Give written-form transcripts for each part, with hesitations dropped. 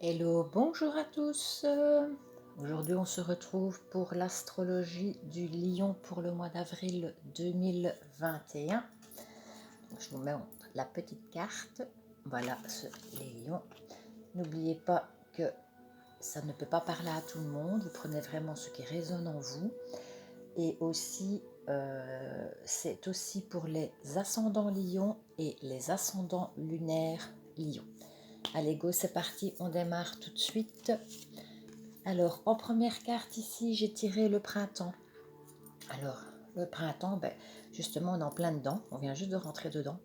Hello, bonjour à tous. Aujourd'hui, on se retrouve pour l'astrologie du Lion pour le mois d'avril 2021. Je vous montre la petite carte. Voilà les lions. N'oubliez pas que ça ne peut pas parler à tout le monde. Vous prenez vraiment ce qui résonne en vous. Et aussi, c'est aussi pour les ascendants lions et les ascendants lunaires lions. Allez, go, c'est parti, on démarre tout de suite. Alors, en première carte ici, j'ai tiré le printemps. Alors, le printemps, justement, on est en plein dedans. On vient juste de rentrer dedans.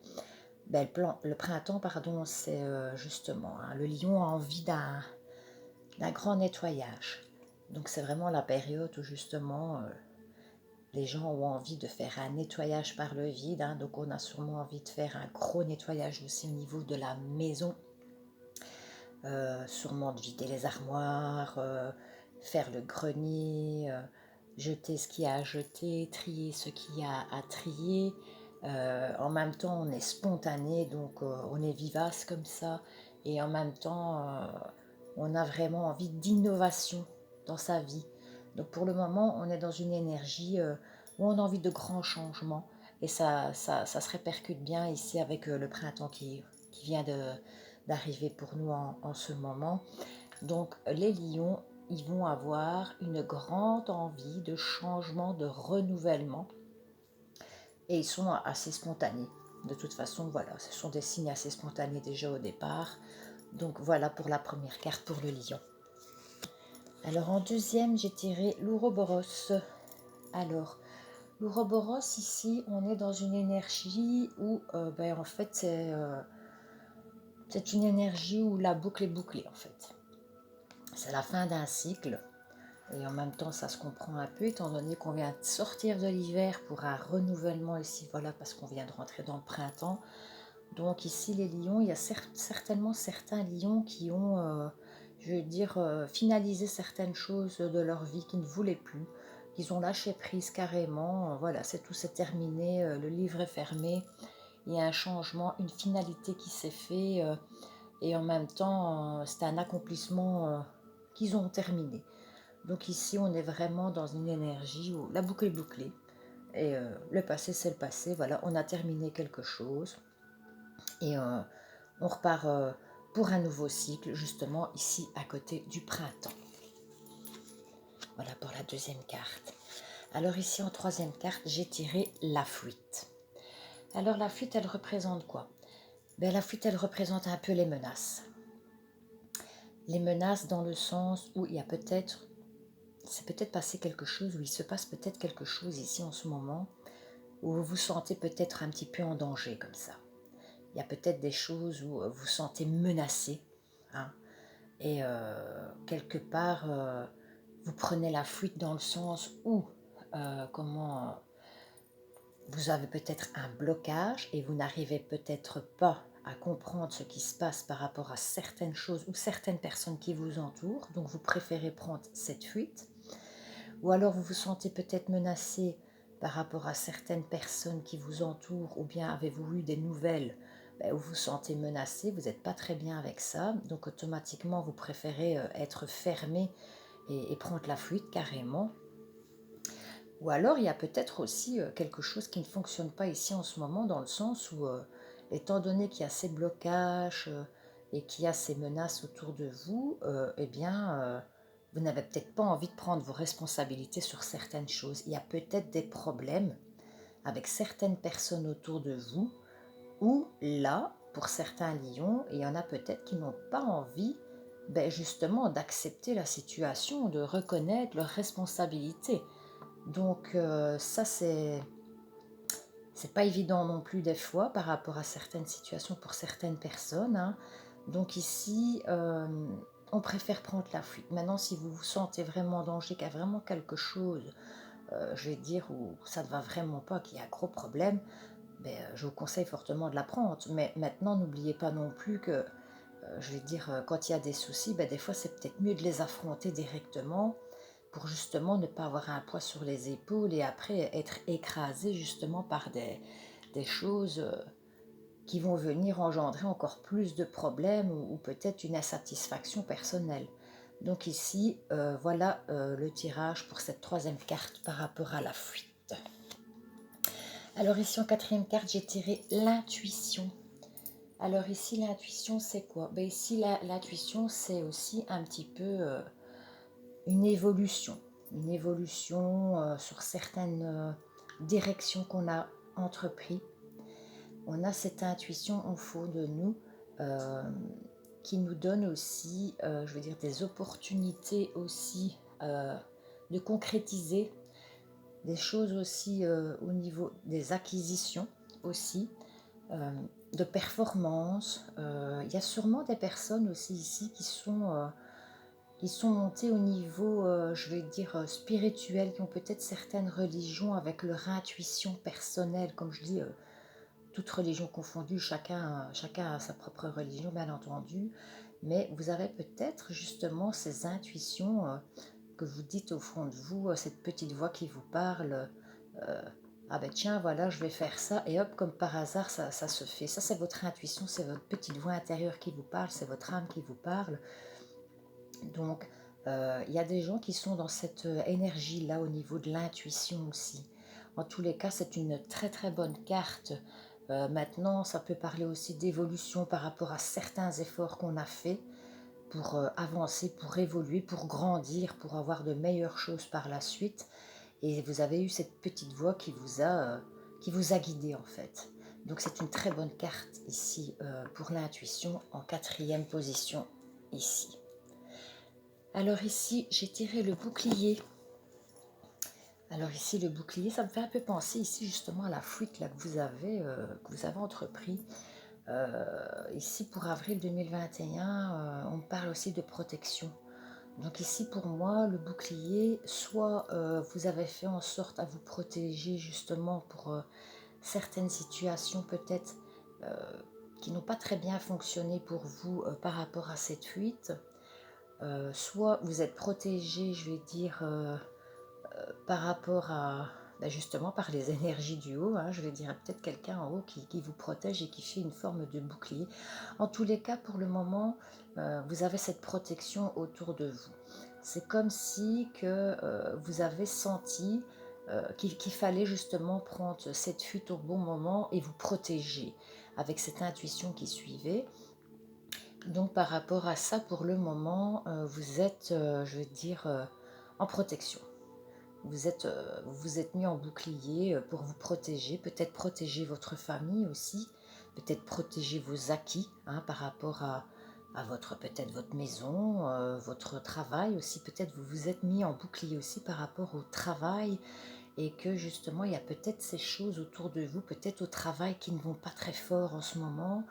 Le printemps, pardon, c'est justement, le lion a envie d'un grand nettoyage. Donc, c'est vraiment la période où justement, les gens ont envie de faire un nettoyage par le vide. Donc, on a sûrement envie de faire un gros nettoyage aussi au niveau de la maison. Sûrement de vider les armoires, faire le grenier, jeter ce qu'il y a à jeter, trier ce qu'il y a à trier. En même temps, on est spontané, donc on est vivace comme ça. Et en même temps, on a vraiment envie d'innovation dans sa vie. Donc pour le moment, on est dans une énergie où on a envie de grands changements. Et ça se répercute bien ici avec le printemps qui vient d'arriver pour nous en ce moment. Donc les lions, ils vont avoir une grande envie de changement, de renouvellement. Et ils sont assez spontanés. De toute façon, voilà, ce sont des signes assez spontanés déjà au départ. Donc voilà pour la première carte pour le lion. Alors en deuxième, j'ai tiré l'Ouroboros. Alors, l'Ouroboros, ici, on est dans une énergie où, en fait, c'est une énergie où la boucle est bouclée, en fait. C'est la fin d'un cycle. Et en même temps, ça se comprend un peu, étant donné qu'on vient de sortir de l'hiver pour un renouvellement ici, voilà, parce qu'on vient de rentrer dans le printemps. Donc ici, les lions, il y a certainement certains lions qui ont, je veux dire, finalisé certaines choses de leur vie qu'ils ne voulaient plus. Ils ont lâché prise carrément, voilà, c'est tout, c'est terminé, le livre est fermé. Il y a un changement, une finalité qui s'est fait, et en même temps, c'est un accomplissement qu'ils ont terminé. Donc ici, on est vraiment dans une énergie où la boucle est bouclée. Et le passé, c'est le passé. Voilà, on a terminé quelque chose. Et on repart pour un nouveau cycle, justement ici à côté du printemps. Voilà pour la deuxième carte. Alors ici en troisième carte, j'ai tiré la fuite. Alors la fuite, elle représente quoi? La fuite, elle représente un peu les menaces. Les menaces dans le sens où il y a peut-être, c'est peut-être passé quelque chose, où il se passe peut-être quelque chose ici en ce moment, où vous vous sentez peut-être un petit peu en danger comme ça. Il y a peut-être des choses où vous vous sentez menacé. Et quelque part, vous prenez la fuite dans le sens où vous avez peut-être un blocage et vous n'arrivez peut-être pas à comprendre ce qui se passe par rapport à certaines choses ou certaines personnes qui vous entourent. Donc vous préférez prendre cette fuite. Ou alors vous vous sentez peut-être menacé par rapport à certaines personnes qui vous entourent, ou bien avez-vous eu des nouvelles où vous vous sentez menacé, vous n'êtes pas très bien avec ça, donc automatiquement vous préférez être fermé et prendre la fuite carrément. Ou alors il y a peut-être aussi quelque chose qui ne fonctionne pas ici en ce moment, dans le sens où, étant donné qu'il y a ces blocages et qu'il y a ces menaces autour de vous, vous n'avez peut-être pas envie de prendre vos responsabilités sur certaines choses. Il y a peut-être des problèmes avec certaines personnes autour de vous, ou là, pour certains lions, il y en a peut-être qui n'ont pas envie justement d'accepter la situation, de reconnaître leurs responsabilités. Donc ça, c'est pas évident non plus des fois par rapport à certaines situations pour certaines personnes. Donc ici, on préfère prendre la fuite. Maintenant, si vous vous sentez vraiment en danger, qu'il y a vraiment quelque chose, je vais dire, où ça ne va vraiment pas, qu'il y a un gros problème, je vous conseille fortement de la prendre. Mais maintenant, n'oubliez pas non plus que, je vais dire, quand il y a des soucis, des fois, c'est peut-être mieux de les affronter directement pour justement ne pas avoir un poids sur les épaules et après être écrasé justement par des choses qui vont venir engendrer encore plus de problèmes ou peut-être une insatisfaction personnelle. Donc ici, voilà le tirage pour cette troisième carte par rapport à la fuite. Alors ici en quatrième carte, j'ai tiré l'intuition. Alors ici, l'intuition, c'est quoi? Ben ici, l'intuition, c'est aussi un petit peu une évolution. Une évolution sur certaines directions qu'on a entreprises. On a cette intuition au fond de nous euh, qui nous donne aussi, je veux dire, des opportunités aussi de concrétiser des choses aussi au niveau des acquisitions aussi, euh, de performance. Il y a sûrement des personnes aussi ici qui sont montées au niveau, je vais dire, spirituel, qui ont peut-être certaines religions avec leur intuition personnelle, comme je dis, toute religion confondue, chacun a sa propre religion, bien entendu, mais vous avez peut-être justement ces intuitions que vous dites au fond de vous, cette petite voix qui vous parle, euh, ah ben tiens, voilà, je vais faire ça, et hop, comme par hasard, ça se fait. Ça, c'est votre intuition, c'est votre petite voix intérieure qui vous parle, c'est votre âme qui vous parle. Donc, il y a des gens qui sont dans cette énergie-là au niveau de l'intuition aussi. En tous les cas, c'est une très très bonne carte. Maintenant, ça peut parler aussi d'évolution par rapport à certains efforts qu'on a faits pour avancer, pour évoluer, pour grandir, pour avoir de meilleures choses par la suite. Et vous avez eu cette petite voix qui vous a guidé en fait. Donc c'est une très bonne carte ici pour l'intuition en quatrième position ici. Alors ici, j'ai tiré le bouclier. Alors ici, le bouclier, ça me fait un peu penser ici justement à la fuite là, que vous avez entrepris. Ici, pour avril 2021, on parle aussi de protection. Donc ici, pour moi, le bouclier, soit vous avez fait en sorte à vous protéger justement pour certaines situations peut-être qui n'ont pas très bien fonctionné pour vous par rapport à cette fuite. Soit vous êtes protégé, je vais dire, par rapport à, ben justement, par les énergies du haut, hein, je vais dire peut-être quelqu'un en haut qui vous protège et qui fait une forme de bouclier. En tous les cas, pour le moment, vous avez cette protection autour de vous. C'est comme si que vous avez senti qu'il fallait justement prendre cette fuite au bon moment et vous protéger avec cette intuition qui suivait. Donc par rapport à ça, pour le moment, vous êtes, je vais dire, en protection. Vous êtes mis en bouclier pour vous protéger, peut-être protéger votre famille aussi, peut-être protéger vos acquis hein, par rapport à votre peut-être votre maison, votre travail aussi. Peut-être vous vous êtes mis en bouclier aussi par rapport au travail et que justement il y a peut-être ces choses autour de vous, peut-être au travail qui ne vont pas très fort en ce moment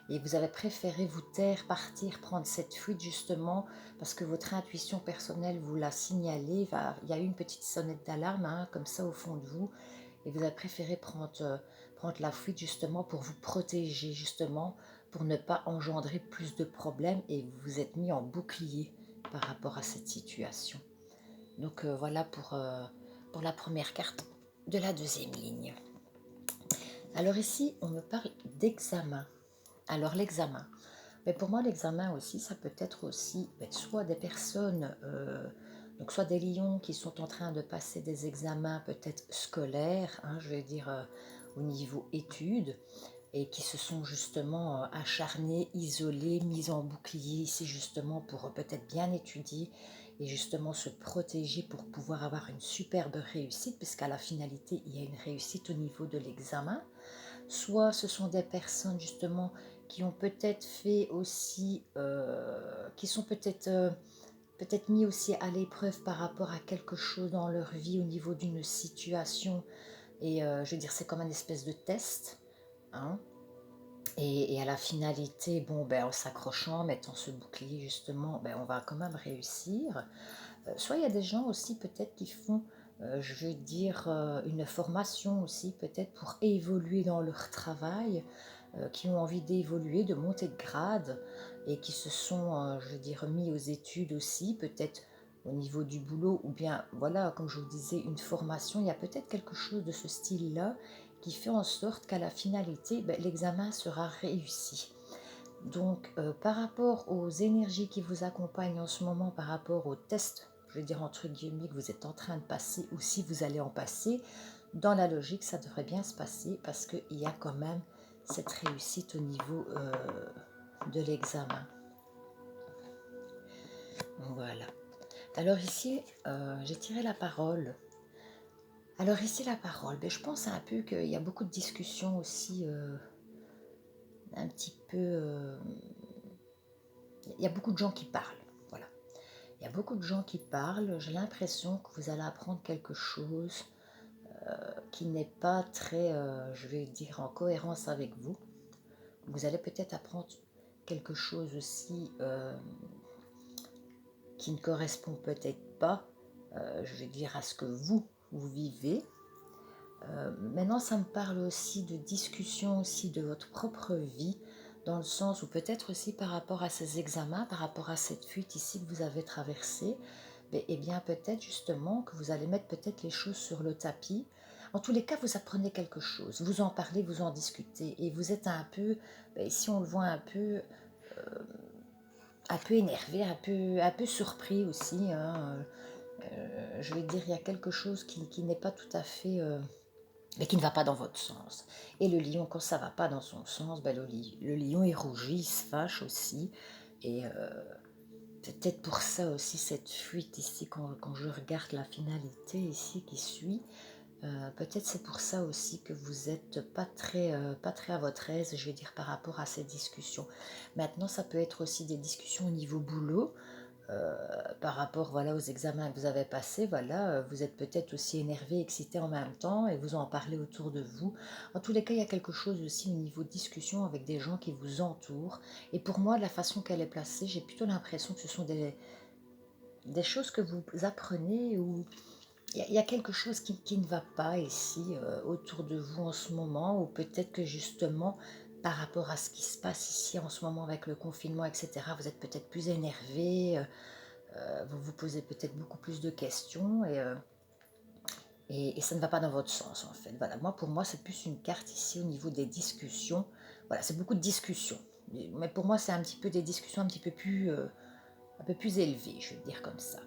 et vous avez préféré vous taire, partir, prendre cette fuite justement parce que votre intuition personnelle vous l'a signalé, il y a eu une petite sonnette d'alarme hein, comme ça au fond de vous et vous avez préféré prendre la fuite justement pour vous protéger justement, pour ne pas engendrer plus de problèmes et vous vous êtes mis en bouclier par rapport à cette situation. Donc voilà pour la première carte de la deuxième ligne. Alors ici, on me parle d'examen. Alors l'examen, mais pour moi l'examen aussi, ça peut être aussi soit des personnes, donc soit des lions qui sont en train de passer des examens peut-être scolaires, hein, je vais dire au niveau études, et qui se sont justement acharnés, isolés, mis en bouclier ici justement pour peut-être bien étudier et justement se protéger pour pouvoir avoir une superbe réussite, puisqu'à la finalité il y a une réussite au niveau de l'examen. Soit ce sont des personnes justement qui ont peut-être fait aussi, qui sont peut-être mis aussi à l'épreuve par rapport à quelque chose dans leur vie au niveau d'une situation. Et je veux dire, c'est comme un espèce de test. Hein. Et à la finalité, bon, ben, en s'accrochant, en mettant ce bouclier justement, ben, on va quand même réussir. Soit il y a des gens aussi peut-être qui font, je veux dire, une formation aussi peut-être pour évoluer dans leur travail, qui ont envie d'évoluer, de monter de grade et qui se sont, je veux dire, mis aux études aussi, peut-être au niveau du boulot ou bien, voilà, comme je vous disais, une formation. Il y a peut-être quelque chose de ce style-là qui fait en sorte qu'à la finalité, ben, l'examen sera réussi. Donc, par rapport aux énergies qui vous accompagnent en ce moment, par rapport aux tests, je vais dire entre guillemets, que vous êtes en train de passer ou si vous allez en passer, dans la logique, ça devrait bien se passer parce qu'il y a quand même cette réussite au niveau de l'examen. Voilà. Alors ici, j'ai tiré la parole. Alors ici, la parole, ben, je pense un peu qu'il y a beaucoup de discussions aussi, un petit peu... il y a beaucoup de gens qui parlent, voilà. Il y a beaucoup de gens qui parlent. J'ai l'impression que vous allez apprendre quelque chose qui n'est pas très, je vais dire, en cohérence avec vous. Vous allez peut-être apprendre quelque chose aussi qui ne correspond peut-être pas, je vais dire, à ce que vous vivez. Maintenant, ça me parle aussi de discussion aussi de votre propre vie, dans le sens où peut-être aussi par rapport à ces examens, par rapport à cette fuite ici que vous avez traversée, et bien peut-être justement que vous allez mettre peut-être les choses sur le tapis. En tous les cas, vous apprenez quelque chose, vous en parlez, vous en discutez, et vous êtes un peu, ici on le voit un peu énervé, un peu surpris aussi, hein. Je vais dire, il y a quelque chose qui n'est pas tout à fait... mais qui ne va pas dans votre sens. Et le lion, quand ça ne va pas dans son sens, ben le lion il rougit, il se fâche aussi. Et peut-être pour ça aussi, cette fuite ici, quand je regarde la finalité ici qui suit, peut-être c'est pour ça aussi que vous n'êtes pas très à votre aise, je vais dire, par rapport à ces discussions. Maintenant, ça peut être aussi des discussions au niveau boulot, par rapport, voilà, aux examens que vous avez passés, voilà, vous êtes peut-être aussi énervé, excité en même temps et vous en parlez autour de vous. En tous les cas, il y a quelque chose aussi au niveau discussion avec des gens qui vous entourent. Et pour moi, de la façon qu'elle est placée, j'ai plutôt l'impression que ce sont des choses que vous apprenez ou il y a quelque chose qui ne va pas ici autour de vous en ce moment, ou peut-être que justement, par rapport à ce qui se passe ici en ce moment avec le confinement, etc., vous êtes peut-être plus énervé, vous vous posez peut-être beaucoup plus de questions et ça ne va pas dans votre sens en fait. Voilà, moi pour moi c'est plus une carte ici au niveau des discussions. Voilà, c'est beaucoup de discussions. Mais pour moi c'est un petit peu des discussions un peu plus élevées, je vais dire comme ça.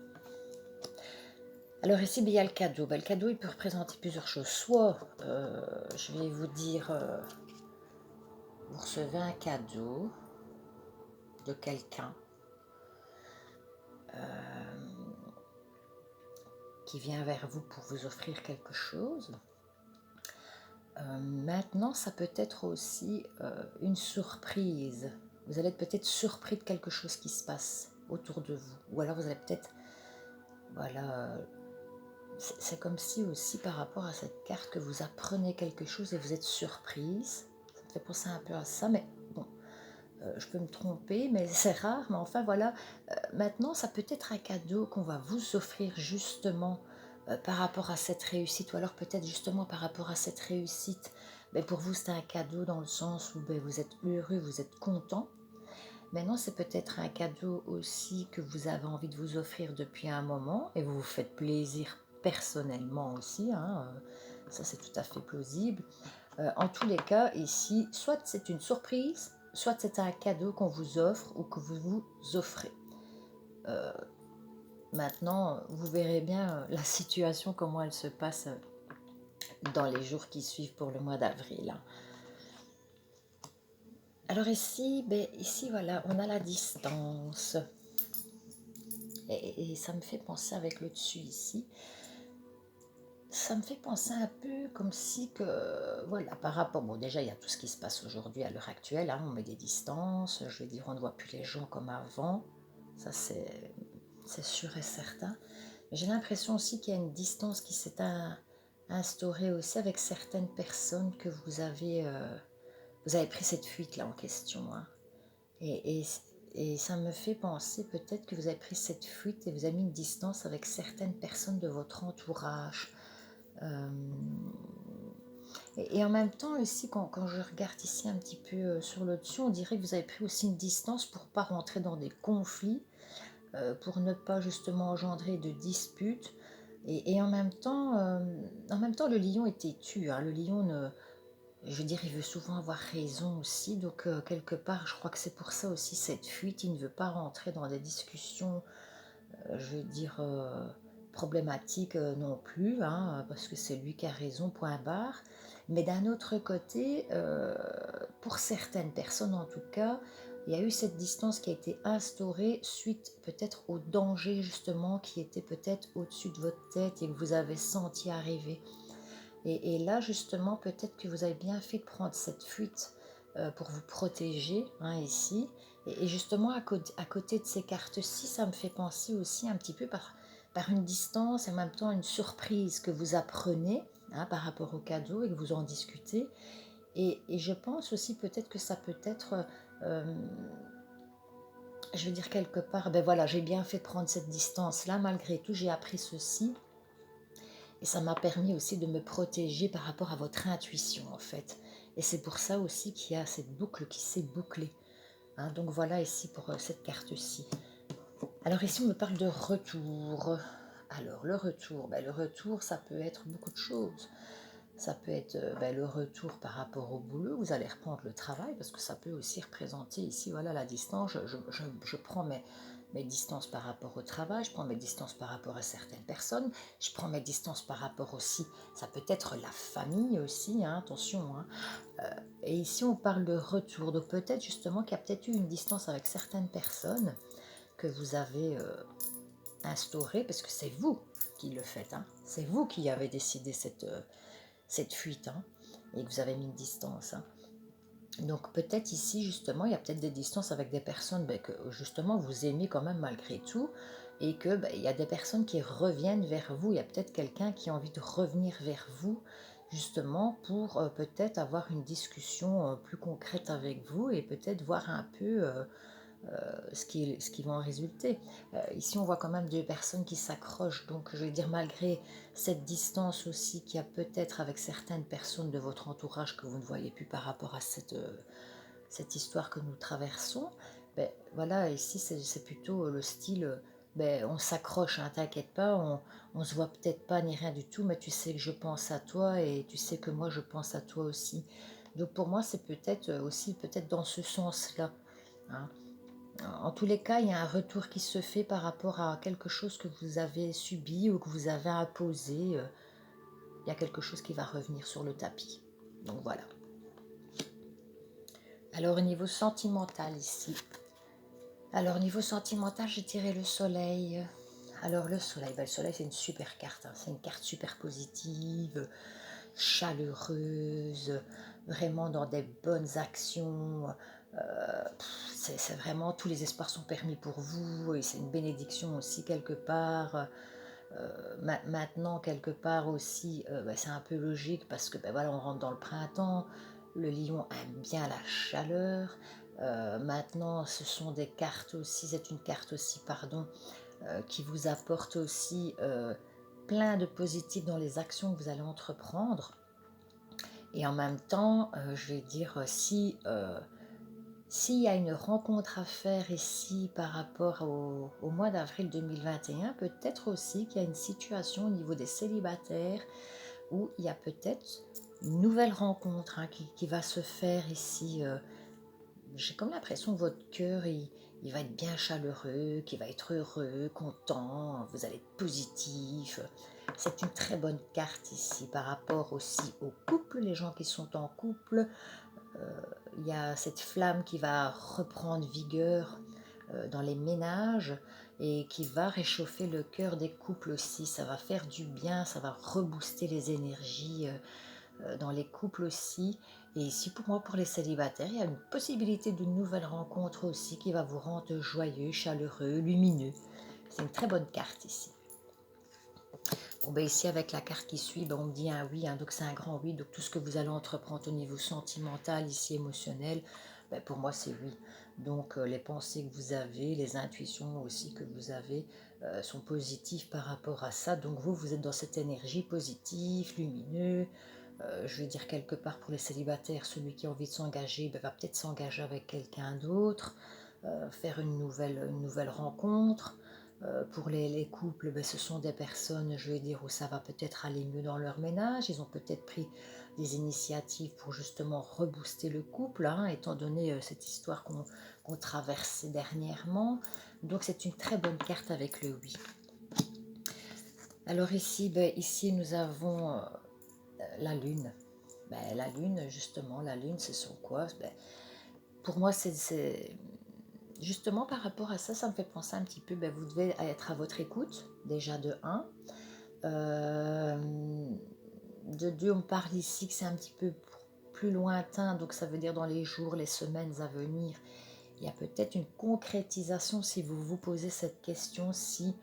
Alors ici, il y a le cadeau. Le cadeau, il peut représenter plusieurs choses. Soit, je vais vous dire, vous recevez un cadeau de quelqu'un qui vient vers vous pour vous offrir quelque chose. Maintenant, ça peut être aussi une surprise. Vous allez être peut-être surpris de quelque chose qui se passe autour de vous. Ou alors vous allez peut-être, voilà, c'est comme si aussi par rapport à cette carte que vous apprenez quelque chose et vous êtes surprise. Ça me fait penser un peu à ça, mais bon, je peux me tromper, mais c'est rare. Mais enfin voilà, maintenant ça peut être un cadeau qu'on va vous offrir justement par rapport à cette réussite, ou alors peut-être justement par rapport à cette réussite. Mais pour vous c'est un cadeau dans le sens où vous êtes heureux, vous êtes content. Maintenant c'est peut-être un cadeau aussi que vous avez envie de vous offrir depuis un moment et vous vous faites plaisir personnellement aussi, hein, ça c'est tout à fait plausible. En tous les cas, ici, soit c'est une surprise, soit c'est un cadeau qu'on vous offre ou que vous vous offrez. Maintenant, vous verrez bien la situation, comment elle se passe dans les jours qui suivent pour le mois d'avril, hein. Alors ici, ici voilà, on a la distance. Et ça me fait penser avec le dessus ici. Ça me fait penser un peu comme si que, voilà, par rapport, bon déjà il y a tout ce qui se passe aujourd'hui à l'heure actuelle, hein, on met des distances, je veux dire on ne voit plus les gens comme avant, ça c'est sûr et certain. Mais j'ai l'impression aussi qu'il y a une distance qui s'est instaurée aussi avec certaines personnes que vous avez pris cette fuite là en question, hein. Et, et, et ça me fait penser peut-être que vous avez pris cette fuite et vous avez mis une distance avec certaines personnes de votre entourage. Euh, et en même temps aussi, quand je regarde ici un petit peu sur le dessus, on dirait que vous avez pris aussi une distance pour ne pas rentrer dans des conflits, pour ne pas justement engendrer de disputes. Et en même temps, le lion est têtu, hein. Le lion je veux dire, il veut souvent avoir raison aussi, donc quelque part, je crois que c'est pour ça aussi cette fuite, il ne veut pas rentrer dans des discussions, je veux dire, problématiques non plus, hein, parce que c'est lui qui a raison, point barre. Mais d'un autre côté, pour certaines personnes en tout cas, il y a eu cette distance qui a été instaurée suite peut-être au danger justement qui était peut-être au-dessus de votre tête et que vous avez senti arriver. Et là, justement, peut-être que vous avez bien fait de prendre cette fuite pour vous protéger, hein, ici. Et justement, à côté de ces cartes-ci, ça me fait penser aussi un petit peu par une distance et en même temps une surprise que vous apprenez, hein, par rapport au cadeau et que vous en discutez. Et je pense aussi peut-être que ça peut être, euh, je veux dire quelque part, ben voilà, j'ai bien fait de prendre cette distance-là, malgré tout, j'ai appris ceci. Et ça m'a permis aussi de me protéger par rapport à votre intuition, en fait. Et c'est pour ça aussi qu'il y a cette boucle qui s'est bouclée, hein. Donc voilà ici pour cette carte-ci. Alors ici, on me parle de retour. Alors le retour, ça peut être beaucoup de choses. Ça peut être le retour par rapport au boulot, vous allez reprendre le travail, parce que ça peut aussi représenter ici, voilà, la distance. Je prends mes distances par rapport au travail, je prends mes distances par rapport à certaines personnes, je prends mes distances par rapport aussi, ça peut être la famille aussi, hein, attention. Hein. Et ici, on parle de retour, donc peut-être justement qu'il y a peut-être eu une distance avec certaines personnes que vous avez instaurée, parce que c'est vous qui le faites, hein. C'est vous qui avez décidé cette fuite, hein, et que vous avez mis une distance. Hein. Donc peut-être ici, justement, il y a peut-être des distances avec des personnes que justement vous aimez quand même malgré tout, et que il y a des personnes qui reviennent vers vous. Il y a peut-être quelqu'un qui a envie de revenir vers vous, justement, pour peut-être avoir une discussion plus concrète avec vous et peut-être voir un peu ce qui va en résulter. Ici, on voit quand même deux personnes qui s'accrochent, donc je vais dire malgré cette distance aussi qu'il y a peut-être avec certaines personnes de votre entourage que vous ne voyez plus par rapport à cette histoire que nous traversons, ben, voilà, ici c'est plutôt le style, ben, on s'accroche, hein, t'inquiète pas, on se voit peut-être pas ni rien du tout, mais tu sais que je pense à toi et tu sais que moi je pense à toi aussi. Donc pour moi c'est peut-être aussi peut-être dans ce sens-là. Hein. En tous les cas, il y a un retour qui se fait par rapport à quelque chose que vous avez subi ou que vous avez imposé. Il y a quelque chose qui va revenir sur le tapis. Donc voilà. Alors au niveau sentimental ici. Alors au niveau sentimental, j'ai tiré le soleil. Alors le soleil, le soleil c'est une super carte. Hein. C'est une carte super positive, chaleureuse, vraiment dans des bonnes actions. C'est vraiment, tous les espoirs sont permis pour vous et c'est une bénédiction aussi quelque part. Maintenant, quelque part aussi, c'est un peu logique parce que voilà, on rentre dans le printemps, le lion aime bien la chaleur. Maintenant, ce sont des cartes aussi, c'est une carte aussi, pardon, qui vous apporte aussi plein de positifs dans les actions que vous allez entreprendre. Et en même temps, je vais dire, si s'il y a une rencontre à faire ici par rapport au mois d'avril 2021, peut-être aussi qu'il y a une situation au niveau des célibataires où il y a peut-être une nouvelle rencontre, hein, qui va se faire ici. J'ai comme l'impression que votre cœur, il va être bien chaleureux, qu'il va être heureux, content, vous allez être positif. C'est une très bonne carte ici par rapport aussi au couple, les gens qui sont en couple. Il y a cette flamme qui va reprendre vigueur dans les ménages et qui va réchauffer le cœur des couples aussi. Ça va faire du bien, ça va rebooster les énergies dans les couples aussi. Et ici, pour moi, pour les célibataires, il y a une possibilité d'une nouvelle rencontre aussi qui va vous rendre joyeux, chaleureux, lumineux. C'est une très bonne carte ici. Bon, ben ici, avec la carte qui suit, ben on me dit un oui, hein, donc c'est un grand oui. Donc tout ce que vous allez entreprendre au niveau sentimental, ici émotionnel, ben pour moi c'est oui. Donc les pensées que vous avez, les intuitions aussi que vous avez sont positives par rapport à ça. Donc vous êtes dans cette énergie positive, lumineux. Je vais dire quelque part pour les célibataires, celui qui a envie de s'engager ben, va peut-être s'engager avec quelqu'un d'autre, faire une nouvelle rencontre. Pour les couples, ben, ce sont des personnes, je vais dire, où ça va peut-être aller mieux dans leur ménage. Ils ont peut-être pris des initiatives pour justement rebooster le couple, hein, étant donné cette histoire qu'on traversait dernièrement. Donc c'est une très bonne carte avec le oui. Alors ici, ben, ici nous avons la lune. Ben, la lune, justement, la lune, ce sont quoi? Ben, pour moi, c'est justement par rapport à ça, ça me fait penser un petit peu, ben, vous devez être à votre écoute, déjà de un. De deux, on parle ici que c'est un petit peu plus lointain, donc ça veut dire dans les jours, les semaines à venir. Il y a peut-être une concrétisation si vous vous posez cette question, si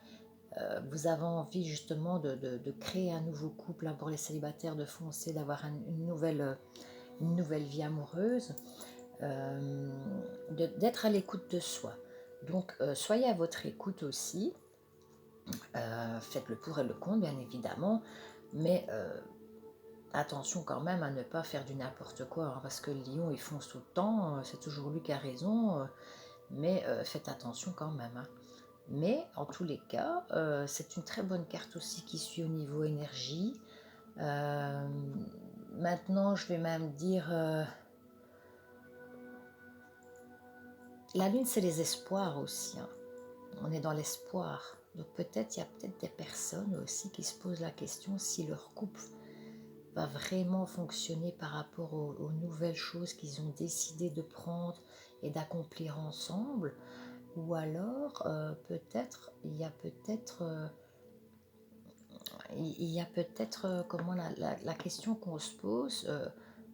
vous avez envie justement de créer un nouveau couple, hein, pour les célibataires, de foncer, d'avoir une nouvelle vie amoureuse, d'être à l'écoute de soi. Donc soyez à votre écoute aussi, faites le pour et le contre bien évidemment, mais attention quand même à ne pas faire du n'importe quoi, hein, parce que le lion il fonce tout le temps, c'est toujours lui qui a raison, mais faites attention quand même, hein. Mais en tous les cas, c'est une très bonne carte aussi qui suit au niveau énergie. Euh, Maintenant, je vais même dire, la lune, c'est les espoirs aussi, hein. On est dans l'espoir. Donc peut-être, il y a peut-être des personnes aussi qui se posent la question si leur couple va vraiment fonctionner par rapport aux nouvelles choses qu'ils ont décidé de prendre et d'accomplir ensemble. Ou alors, peut-être, il y a peut-être, comment la question qu'on se pose,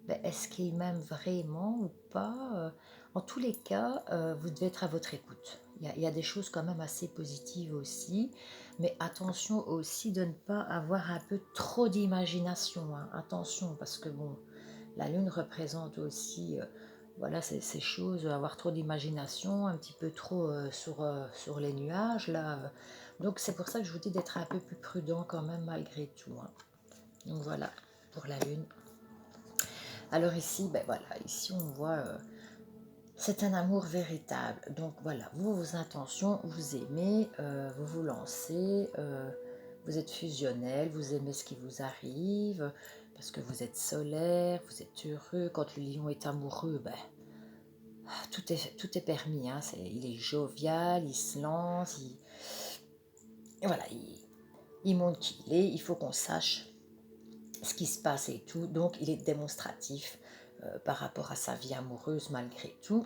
ben, est-ce qu'il m'aime vraiment ou pas? En tous les cas, vous devez être à votre écoute. Il y a des choses quand même assez positives aussi, mais attention aussi de ne pas avoir un peu trop d'imagination, hein. Attention, parce que bon, la lune représente aussi, voilà, ces choses, avoir trop d'imagination, un petit peu trop sur les nuages, là. Donc c'est pour ça que je vous dis d'être un peu plus prudent quand même malgré tout, hein. Donc voilà, pour la lune. Alors ici, ben voilà, ici on voit, c'est un amour véritable. Donc voilà, vous, vos intentions, vous aimez, vous vous lancez, vous êtes fusionnel, vous aimez ce qui vous arrive, parce que vous êtes solaire, vous êtes heureux. Quand le lion est amoureux, ben, tout est permis, hein. Il est jovial, il se lance, voilà, il montre qui il est, il faut qu'on sache ce qui se passe et tout. Donc il est démonstratif par rapport à sa vie amoureuse malgré tout.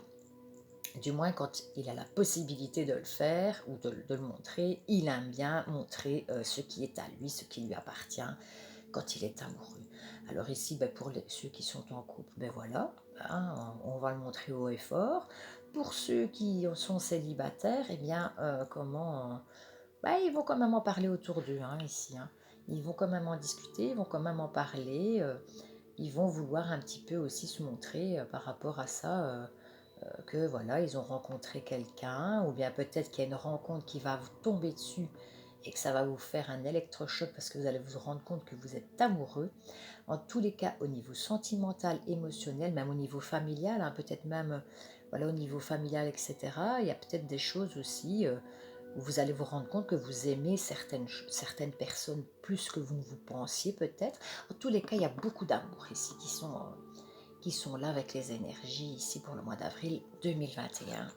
Du moins quand il a la possibilité de le faire ou de le montrer, il aime bien montrer ce qui est à lui, ce qui lui appartient quand il est amoureux. Alors ici, ben, pour ceux qui sont en couple, ben voilà, hein, on va le montrer haut et fort. Pour ceux qui sont célibataires, eh bien, ben, ils vont quand même en parler autour d'eux, hein, ici, hein. Ils vont quand même en discuter, ils vont quand même en parler, ils vont vouloir un petit peu aussi se montrer par rapport à ça, que voilà, ils ont rencontré quelqu'un, ou bien peut-être qu'il y a une rencontre qui va vous tomber dessus et que ça va vous faire un électrochoc parce que vous allez vous rendre compte que vous êtes amoureux. En tous les cas, au niveau sentimental, émotionnel, même au niveau familial, hein, peut-être même voilà, au niveau familial, etc., il y a peut-être des choses aussi où vous allez vous rendre compte que vous aimez certaines personnes plus que vous ne vous pensiez peut-être. En tous les cas, il y a beaucoup d'amour ici qui sont là avec les énergies ici pour le mois d'avril 2021.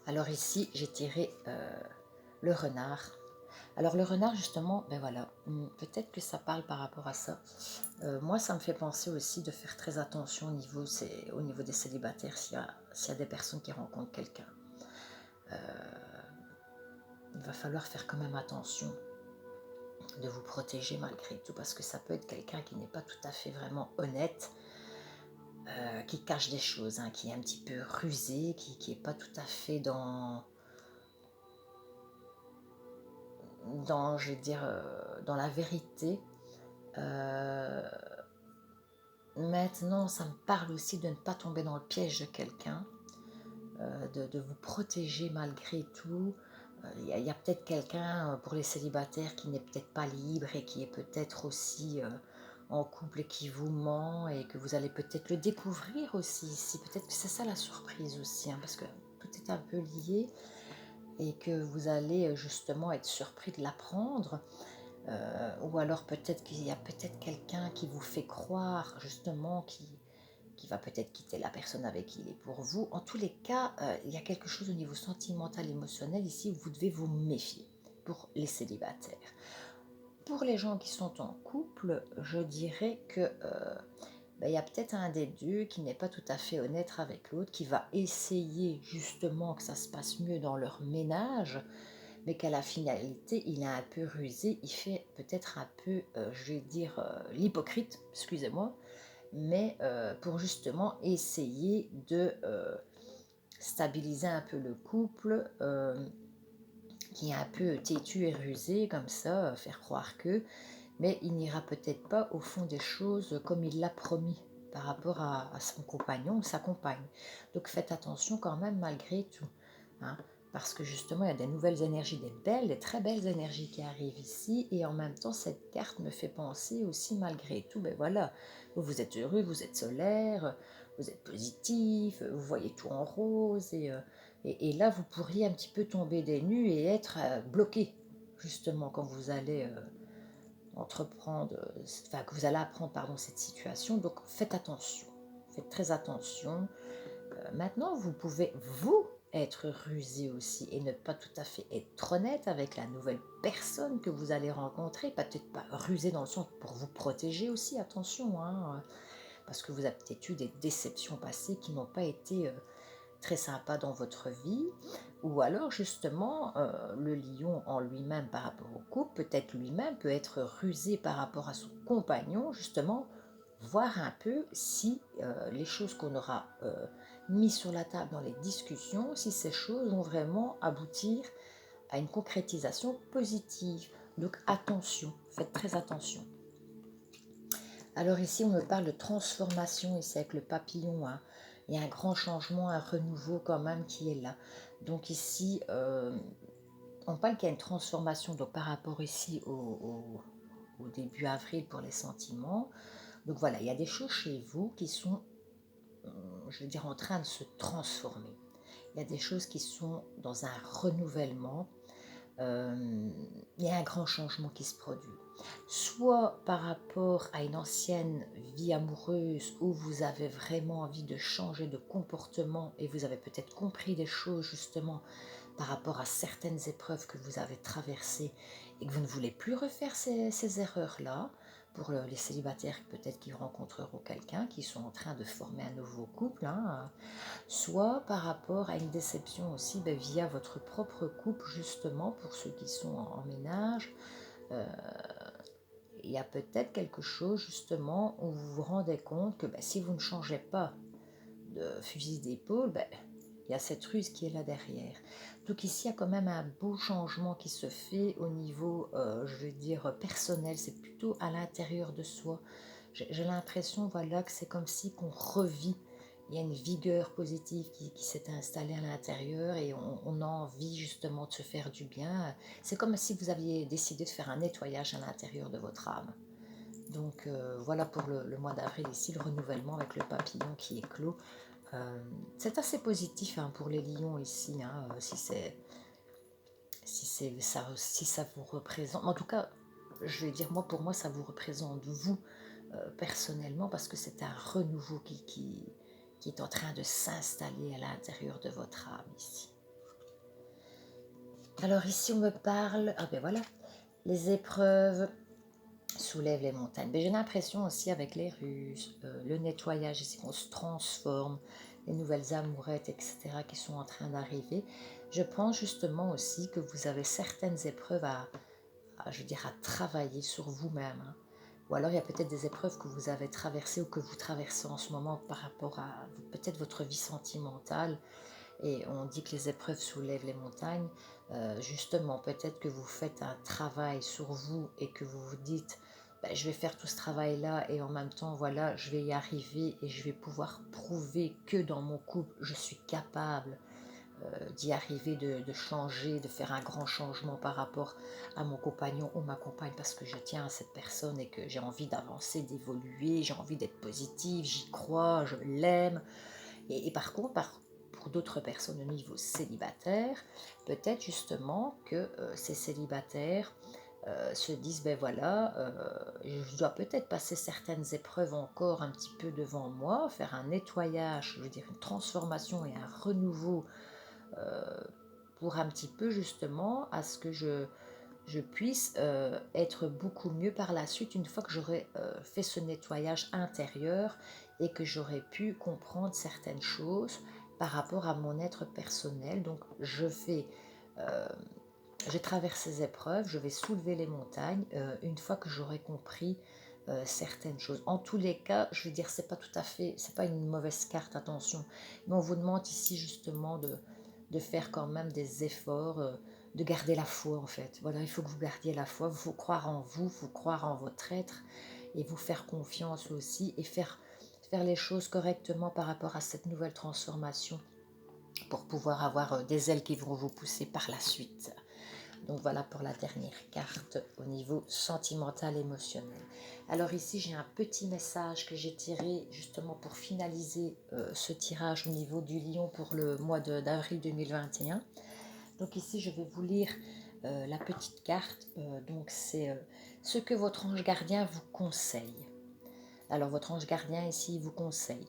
Alors ici, j'ai tiré le renard. Alors le renard, justement, ben voilà, peut-être que ça parle par rapport à ça. Moi, ça me fait penser aussi de faire très attention au niveau des célibataires, s'il y a des personnes qui rencontrent quelqu'un. Il va falloir faire quand même attention de vous protéger malgré tout, parce que ça peut être quelqu'un qui n'est pas tout à fait vraiment honnête, qui cache des choses, hein, qui est un petit peu rusé, qui n'est pas tout à fait je vais dire, dans la vérité. Euh, Maintenant, ça me parle aussi de ne pas tomber dans le piège de quelqu'un, de vous protéger malgré tout. Il y a peut-être quelqu'un pour les célibataires qui n'est peut-être pas libre et qui est peut-être aussi en couple et qui vous ment, et que vous allez peut-être le découvrir aussi ici. Peut-être que c'est ça la surprise aussi, hein, parce que tout est un peu lié. et que vous allez justement être surpris de l'apprendre. Ou alors peut-être qu'il y a peut-être quelqu'un qui vous fait croire justement qui va peut-être quitter la personne avec qui il est pour vous. En tous les cas, il y a quelque chose au niveau sentimental, émotionnel ici où vous devez vous méfier pour les célibataires. Pour les gens qui sont en couple, je dirais que il y a peut-être un des deux qui n'est pas tout à fait honnête avec l'autre, qui va essayer justement que ça se passe mieux dans leur ménage, mais qu'à la finalité, il est un peu rusé, il fait peut-être un peu, je vais dire, l'hypocrite, excusez-moi, mais pour justement essayer de stabiliser un peu le couple, qui est un peu têtu et rusé comme ça, faire croire que, mais il n'ira peut-être pas au fond des choses comme il l'a promis par rapport à son compagnon ou sa compagne. Donc faites attention quand même malgré tout, hein, parce que justement il y a des nouvelles énergies, des très belles énergies qui arrivent ici, et en même temps cette carte me fait penser aussi malgré tout, ben voilà, vous êtes heureux, vous êtes solaire, vous êtes positif, vous voyez tout en rose, et là vous pourriez un petit peu tomber des nues et être bloqué justement quand vous allez entreprendre, enfin que vous allez apprendre pardon, cette situation. Donc faites attention, faites très attention. Maintenant, vous pouvez vous être rusé aussi et ne pas tout à fait être honnête avec la nouvelle personne que vous allez rencontrer. Peut-être pas rusé dans le sens pour vous protéger aussi, attention, hein, parce que vous avez peut-être eu des déceptions passées qui n'ont pas été très sympa dans votre vie, ou alors justement le lion en lui-même par rapport au couple, peut-être lui-même peut être rusé par rapport à son compagnon, justement, voir un peu si les choses qu'on aura mis sur la table dans les discussions, si ces choses vont vraiment aboutir à une concrétisation positive. Donc attention, faites très attention. Alors ici, on me parle de transformation, ici avec le papillon, hein. Il y a un grand changement, un renouveau quand même qui est là. Donc ici, on parle qu'il y a une transformation donc par rapport ici au début avril pour les sentiments. Donc voilà, il y a des choses chez vous qui sont, je veux dire, en train de se transformer. Il y a des choses qui sont dans un renouvellement. Il y a un grand changement qui se produit. Soit par rapport à une ancienne vie amoureuse où vous avez vraiment envie de changer de comportement et vous avez peut-être compris des choses justement par rapport à certaines épreuves que vous avez traversées et que vous ne voulez plus refaire ces erreurs-là. Pour les célibataires peut-être qui rencontreront quelqu'un, qui sont en train de former un nouveau couple, hein, soit par rapport à une déception aussi via votre propre couple, justement pour ceux qui sont en ménage. Euh, il y a peut-être quelque chose justement où vous vous rendez compte que si vous ne changez pas de fusil d'épaule, il y a cette ruse qui est là derrière. Donc ici, il y a quand même un beau changement qui se fait au niveau, je veux dire, personnel. C'est plutôt à l'intérieur de soi. J'ai l'impression, voilà, que c'est comme si qu'on revit. Il y a une vigueur positive qui s'est installée à l'intérieur et on a envie justement de se faire du bien. C'est comme si vous aviez décidé de faire un nettoyage à l'intérieur de votre âme. Donc voilà pour le mois d'avril ici, le renouvellement avec le papillon qui est clos. C'est assez positif hein, pour les lions ici, hein, si ça vous représente. En tout cas, je vais dire, moi pour moi, ça vous représente vous personnellement parce que c'est un renouveau qui est en train de s'installer à l'intérieur de votre âme ici. Alors ici, on me parle, ah ben voilà, les épreuves soulèvent les montagnes. Mais j'ai l'impression aussi avec les ruses, le nettoyage ici, qu'on se transforme, les nouvelles amourettes, etc., qui sont en train d'arriver. Je pense justement aussi que vous avez certaines épreuves je veux dire, à travailler sur vous-même, hein. Ou alors il y a peut-être des épreuves que vous avez traversées ou que vous traversez en ce moment par rapport à peut-être votre vie sentimentale. Et on dit que les épreuves soulèvent les montagnes. Justement, peut-être que vous faites un travail sur vous et que vous vous dites, je vais faire tout ce travail-là et en même temps, voilà, je vais y arriver et je vais pouvoir prouver que dans mon couple, je suis capable d'y arriver, de changer, de faire un grand changement par rapport à mon compagnon ou ma compagne parce que je tiens à cette personne et que j'ai envie d'avancer, d'évoluer, j'ai envie d'être positive, j'y crois, je l'aime. Et par contre, pour pour d'autres personnes au niveau célibataire, peut-être justement que ces célibataires se disent, ben voilà, je dois peut-être passer certaines épreuves encore un petit peu devant moi, faire un nettoyage, je veux dire une transformation et un renouveau euh, pour un petit peu justement à ce que je puisse être beaucoup mieux par la suite une fois que j'aurai fait ce nettoyage intérieur et que j'aurai pu comprendre certaines choses par rapport à mon être personnel. Donc euh, je traverse ces épreuves, je vais soulever les montagnes une fois que j'aurai compris certaines choses. En tous les cas, je veux dire, c'est pas tout à fait, c'est pas une mauvaise carte, attention, mais on vous demande ici justement de faire quand même des efforts, de garder la foi en fait. Voilà, il faut que vous gardiez la foi, il faut croire en vous, il faut croire en votre être et vous faire confiance aussi et faire les choses correctement par rapport à cette nouvelle transformation pour pouvoir avoir des ailes qui vont vous pousser par la suite. Donc voilà pour la dernière carte au niveau sentimental émotionnel. Alors ici j'ai un petit message que j'ai tiré justement pour finaliser ce tirage au niveau du lion pour le mois d'avril 2021. Donc ici je vais vous lire la petite carte. Donc c'est ce que votre ange gardien vous conseille. Alors votre ange gardien ici vous conseille.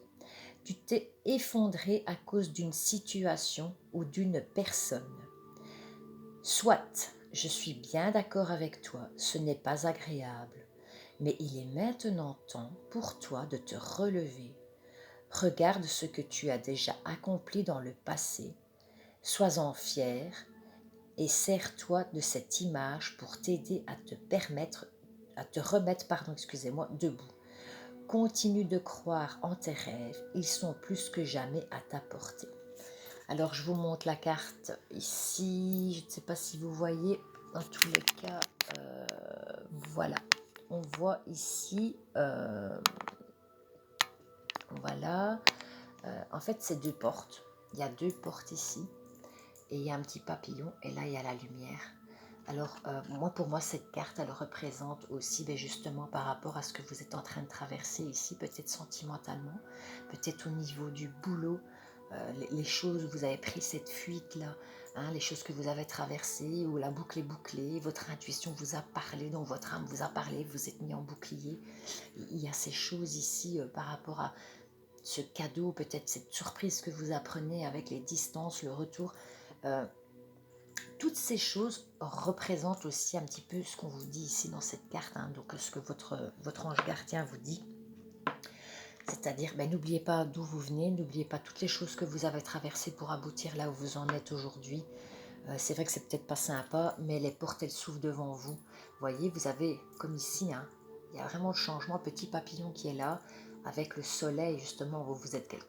Tu t'es effondré à cause d'une situation ou d'une personne. Soit, je suis bien d'accord avec toi, ce n'est pas agréable, mais il est maintenant temps pour toi de te relever. Regarde ce que tu as déjà accompli dans le passé, sois-en fier et sers-toi de cette image pour t'aider à te remettre, debout. Continue de croire en tes rêves, ils sont plus que jamais à ta portée. Alors je vous montre la carte ici, je ne sais pas si vous voyez, dans tous les cas, voilà, on voit ici, voilà, en fait c'est deux portes, il y a deux portes ici, et il y a un petit papillon, et là il y a la lumière. Alors pour moi cette carte elle représente aussi justement par rapport à ce que vous êtes en train de traverser ici, peut-être sentimentalement, peut-être au niveau du boulot, les choses où vous avez pris cette fuite là, hein, les choses que vous avez traversées, où la boucle est bouclée, votre intuition vous a parlé, donc votre âme vous a parlé, vous êtes mis en bouclier. Il y a ces choses ici par rapport à ce cadeau, peut-être cette surprise que vous apprenez avec les distances, le retour. Euh, Toutes ces choses représentent aussi un petit peu ce qu'on vous dit ici dans cette carte, hein, donc ce que votre ange gardien vous dit. C'est-à-dire, n'oubliez pas d'où vous venez, n'oubliez pas toutes les choses que vous avez traversées pour aboutir là où vous en êtes aujourd'hui. C'est vrai que c'est peut-être pas sympa, mais les portes, elles s'ouvrent devant vous. Vous voyez, vous avez, comme ici, hein, il y a vraiment le changement, petit papillon qui est là, avec le soleil, justement, où vous êtes quelqu'un